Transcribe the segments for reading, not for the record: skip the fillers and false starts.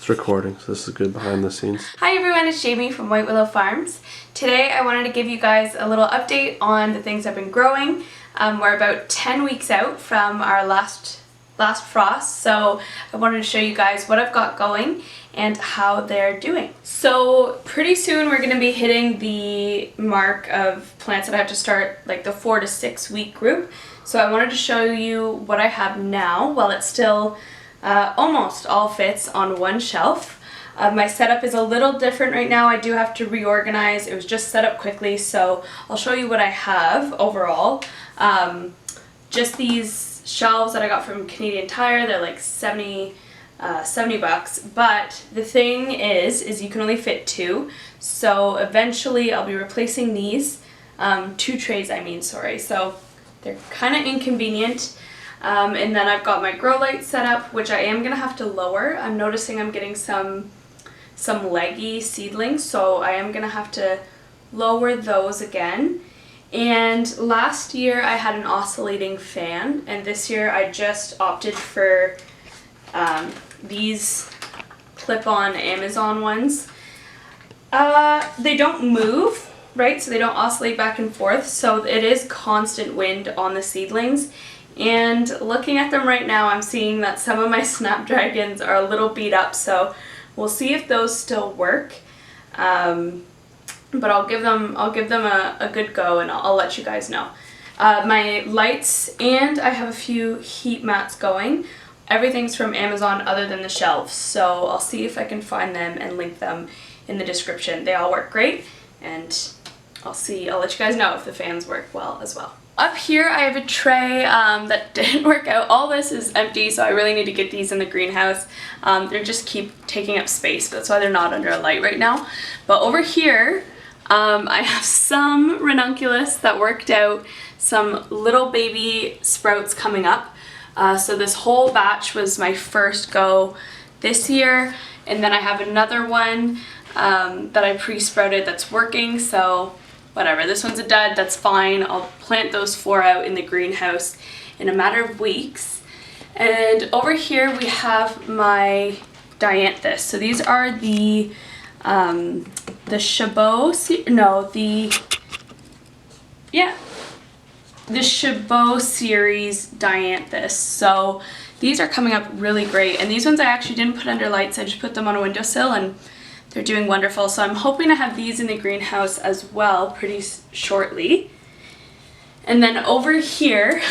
It's recording, so this is good behind the scenes. Hi everyone, it's Jamie from Willow Farms. Today I wanted to give you guys a little update on the things I've been growing. We're about 10 weeks out from our last frost, so I wanted to show you guys what I've got going and how they're doing. So pretty soon we're going to be hitting the mark of plants that I have to start, like the 4 to 6 week group. So I wanted to show you what I have now while it's still almost all fits on one shelf. My setup is a little different right now. I do have to reorganize. It was just set up quickly, so I'll show you what I have overall. Just these shelves that I got from Canadian Tire, they're like 70 bucks, but the thing is you can only fit 2, so eventually I'll be replacing these, 2 trays I mean, sorry, so they're kind of inconvenient. And then I've got my grow light set up, which I am going to have to lower. I'm noticing I'm getting some leggy seedlings, so I am going to have to lower those again. And last year I had an oscillating fan, and this year I just opted for these clip-on Amazon ones. They don't move, right? So they don't oscillate back and forth, so it is constant wind on the seedlings. And looking at them right now, I'm seeing that some of my snapdragons are a little beat up, so we'll see if those still work. But I'll give them a good go, and I'll let you guys know. My lights, and I have a few heat mats going. Everything's from Amazon other than the shelves, so I'll see if I can find them and link them in the description. They all work great, and I'll let you guys know if the fans work well as well. Up here I have a tray that didn't work out. All this is empty, so I really need to get these in the greenhouse. They just keep taking up space, that's why they're not under a light right now. But over here I have some ranunculus that worked out, some little baby sprouts coming up. So this whole batch was my first go this year, and then I have another one that I pre-sprouted that's working, so whatever, this one's a dud, that's fine. I'll plant those 4 out in the greenhouse in a matter of weeks. And over here we have my dianthus. So these are the Chabot series dianthus. So these are coming up really great, and these ones I actually didn't put under lights, I just put them on a windowsill, and they're doing wonderful. So I'm hoping to have these in the greenhouse as well pretty shortly. And then over here,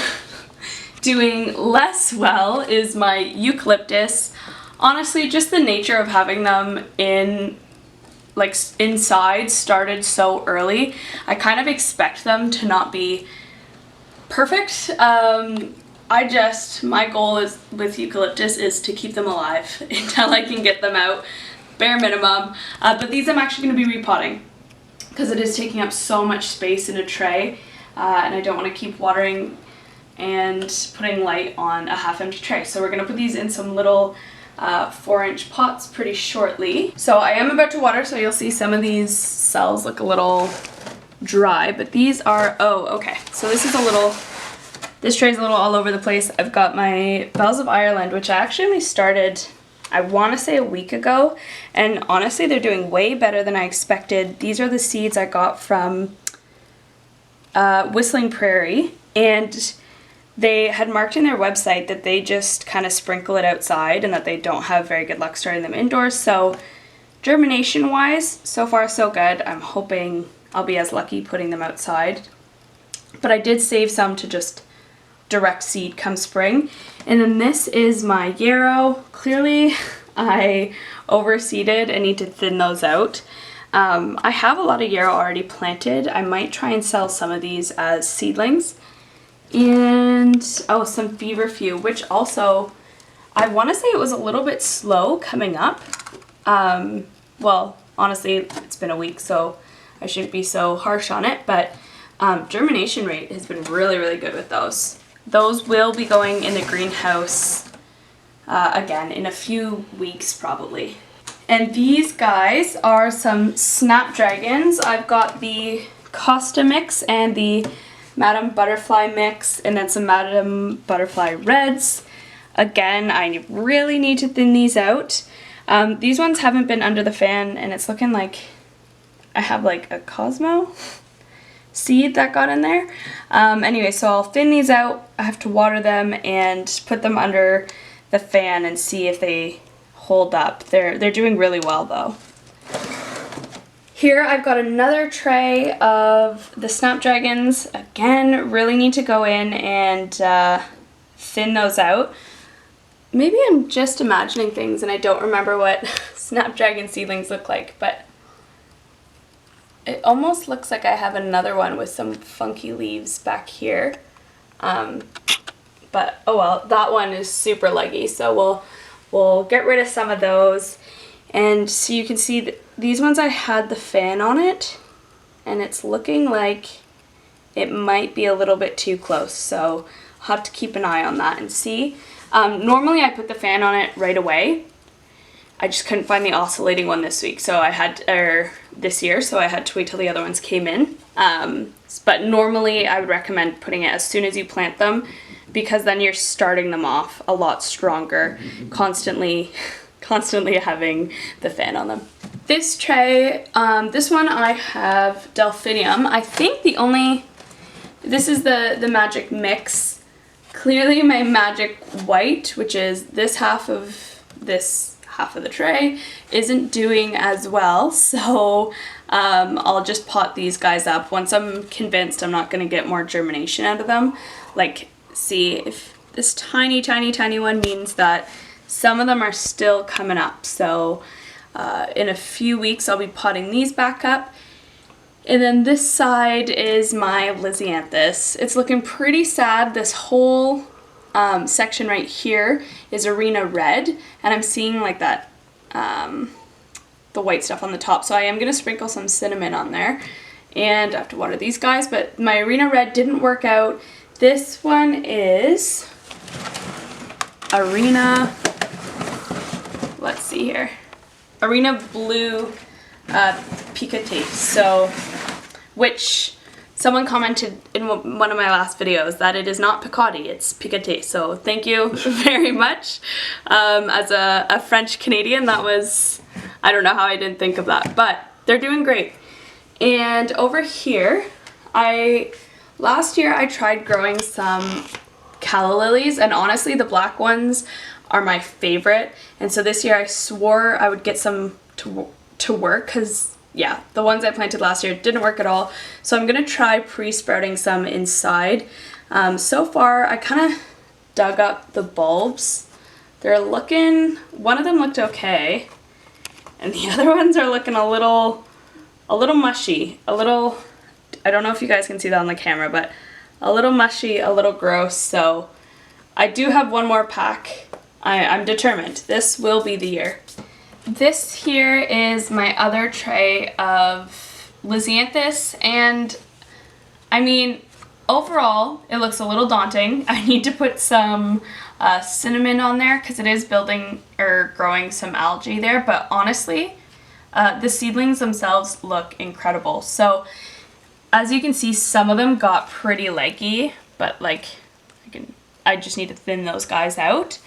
doing less well, is my eucalyptus. Honestly, just the nature of having them inside started so early. I kind of expect them to not be perfect. My goal is with eucalyptus is to keep them alive until I can get them out, bare minimum. But these I'm actually going to be repotting because it is taking up so much space in a tray, and I don't want to keep watering and putting light on a half-empty tray. So we're going to put these in some little 4-inch pots pretty shortly. So I am about to water, so you'll see some of these cells look a little dry, but these are, oh, okay. So this tray's a little all over the place. I've got my Bells of Ireland, which I actually only started, I want to say, a week ago, and honestly they're doing way better than I expected. These are the seeds I got from Whistling Prairie, and they had marked in their website that they just kind of sprinkle it outside and that they don't have very good luck starting them indoors. So germination wise, so far so good. I'm hoping I'll be as lucky putting them outside, but I did save some to just direct seed come spring. And then this is my yarrow. Clearly I overseeded and need to thin those out. I have a lot of yarrow already planted. I might try and sell some of these as seedlings. And oh, some feverfew, which also I want to say it was a little bit slow coming up. Well, honestly, it's been a week, so I shouldn't be so harsh on it, but germination rate has been really, really good with those. Those will be going in the greenhouse again in a few weeks probably. And these guys are some snapdragons. I've got the Costa mix and the Madame Butterfly mix, and then some Madame Butterfly reds. Again, I really need to thin these out. These ones haven't been under the fan, and it's looking like I have like a Cosmo seed that got in there. Anyway, so I'll thin these out. I have to water them and put them under the fan and see if they hold up. They're doing really well though. Here I've got another tray of the Snapdragons. Again, really need to go in and thin those out. Maybe I'm just imagining things and I don't remember what Snapdragon seedlings look like, but it almost looks like I have another one with some funky leaves back here. But oh well, that one is super leggy, so we'll get rid of some of those. And so you can see these ones I had the fan on it, and it's looking like it might be a little bit too close, so I'll have to keep an eye on that and see. Normally I put the fan on it right away. I just couldn't find the oscillating one this week, so I had, or this year, so I had to wait till the other ones came in. But normally I would recommend putting it as soon as you plant them, because then you're starting them off a lot stronger, constantly having the fan on them. This tray, this one I have Delphinium. I think this is the Magic Mix. Clearly my Magic White, which is this half of the tray, isn't doing as well, so I'll just pot these guys up. Once I'm convinced I'm not going to get more germination out of them, like see if this tiny one means that some of them are still coming up. So in a few weeks I'll be potting these back up. And then this side is my Lisianthus. It's looking pretty sad. This whole section right here is Arena Red, and I'm seeing like that the white stuff on the top, so I am going to sprinkle some cinnamon on there, and I have to water these guys. But my Arena Red didn't work out. This one is Arena, let's see here, Arena Blue Picote. So, which someone commented in one of my last videos that it is not picote, it's picote. So thank you very much. As a French Canadian, that was, I don't know how I didn't think of that, but they're doing great. And over here, last year I tried growing some calla lilies, and honestly the black ones are my favorite. And so this year I swore I would get some to work, because yeah, the ones I planted last year didn't work at all. So I'm gonna try pre-sprouting some inside. So far I kind of dug up the bulbs. They're looking, one of them looked okay, and the other ones are looking a little mushy, I don't know if you guys can see that on the camera, but a little mushy, a little gross. So I do have one more pack. I'm determined. This will be the year. This here is my other tray of Lisianthus, and I mean, overall it looks a little daunting. I need to put some cinnamon on there because it is building or growing some algae there, but honestly the seedlings themselves look incredible. So as you can see, some of them got pretty leggy, but like I just need to thin those guys out.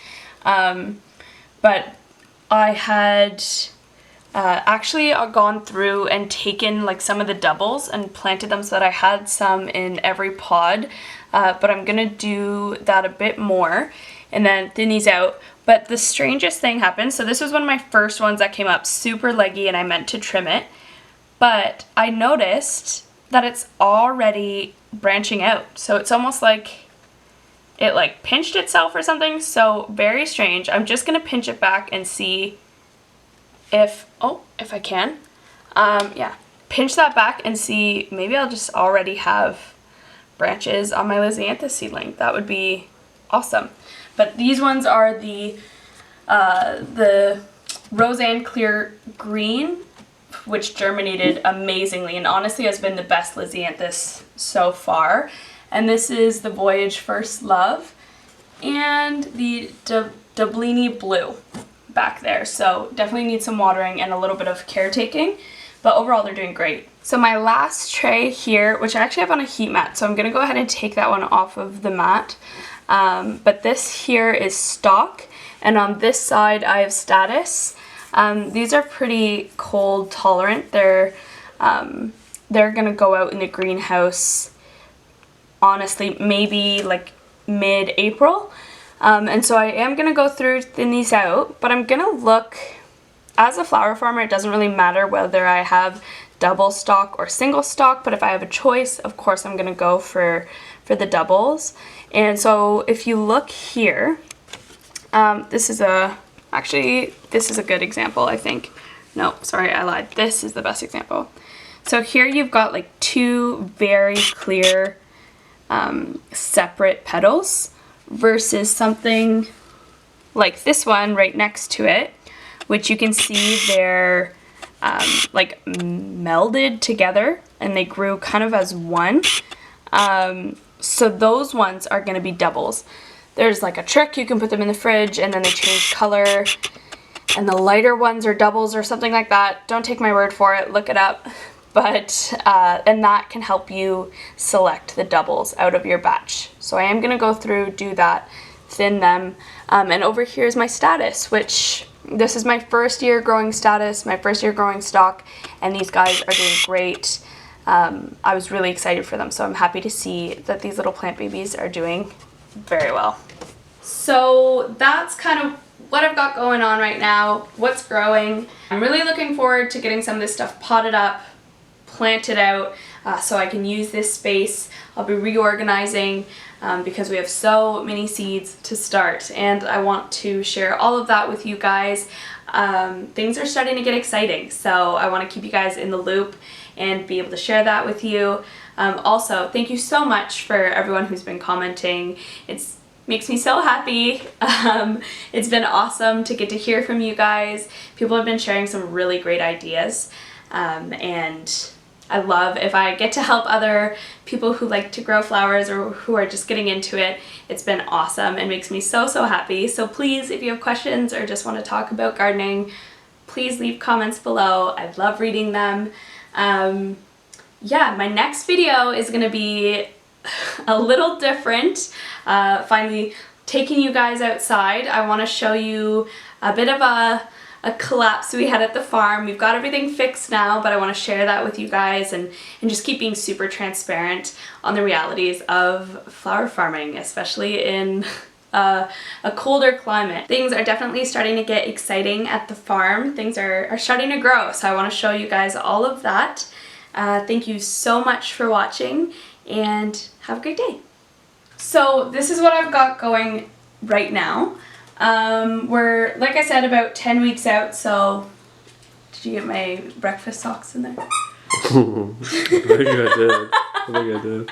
But I had actually gone through and taken like some of the doubles and planted them so that I had some in every pod, but I'm gonna do that a bit more and then thin these out. But the strangest thing happened. So this was one of my first ones that came up super leggy, and I meant to trim it, but I noticed that it's already branching out. So it's almost like it like pinched itself or something. So very strange. I'm just gonna pinch it back and see if I can. Yeah, pinch that back and see, maybe I'll just already have branches on my Lisianthus seedling. That would be awesome. But these ones are the Roseanne Clear Green, which germinated amazingly and honestly has been the best Lisianthus so far. And this is the Voyage First Love and the Dublini Blue back there. So definitely need some watering and a little bit of caretaking, but overall they're doing great. So my last tray here, which I actually have on a heat mat, so I'm gonna go ahead and take that one off of the mat. But this here is stock, and on this side I have Status. These are pretty cold tolerant. They're gonna go out in the greenhouse, honestly, maybe like mid-April. And so I am gonna go through thin these out, but I'm gonna look, as a flower farmer, it doesn't really matter whether I have double stalk or single stalk, but if I have a choice, of course I'm gonna go for the doubles. And so if you look here, this is a good example, I think. No, sorry, I lied. This is the best example. So here you've got like two very clear separate petals versus something like this one right next to it, which you can see they're like melded together and they grew kind of as one. So those ones are going to be doubles. There's like a trick, you can put them in the fridge and then they change color, and the lighter ones are doubles or something like that. Don't take my word for it, look it up. But, and that can help you select the doubles out of your batch. So I am going to go through, do that, thin them. And over here is my status, which this is my first year growing status, my first year growing stock, and these guys are doing great. I was really excited for them, so I'm happy to see that these little plant babies are doing very well. So that's kind of what I've got going on right now, what's growing. I'm really looking forward to getting some of this stuff potted up, planted out, so I can use this space. I'll be reorganizing because we have so many seeds to start, and I want to share all of that with you guys. Things are starting to get exciting, so I want to keep you guys in the loop and be able to share that with you. Also, thank you so much for everyone who's been commenting. It makes me so happy. It's been awesome to get to hear from you guys. People have been sharing some really great ideas, and I love if I get to help other people who like to grow flowers or who are just getting into it. It's been awesome and makes me so happy. So please, if you have questions or just want to talk about gardening, please leave comments below. I love reading them. Yeah, my next video is going to be a little different. Finally taking you guys outside. I want to show you a bit of a collapse we had at the farm. We've got everything fixed now, but I want to share that with you guys and just keep being super transparent on the realities of flower farming, especially in a colder climate. Things are definitely starting to get exciting at the farm. Things are starting to grow, so I want to show you guys all of that. Thank you so much for watching, and have a great day. So this is what I've got going right now. We're, like I said, about 10 weeks out, so did you get my breakfast socks in there? I think I did.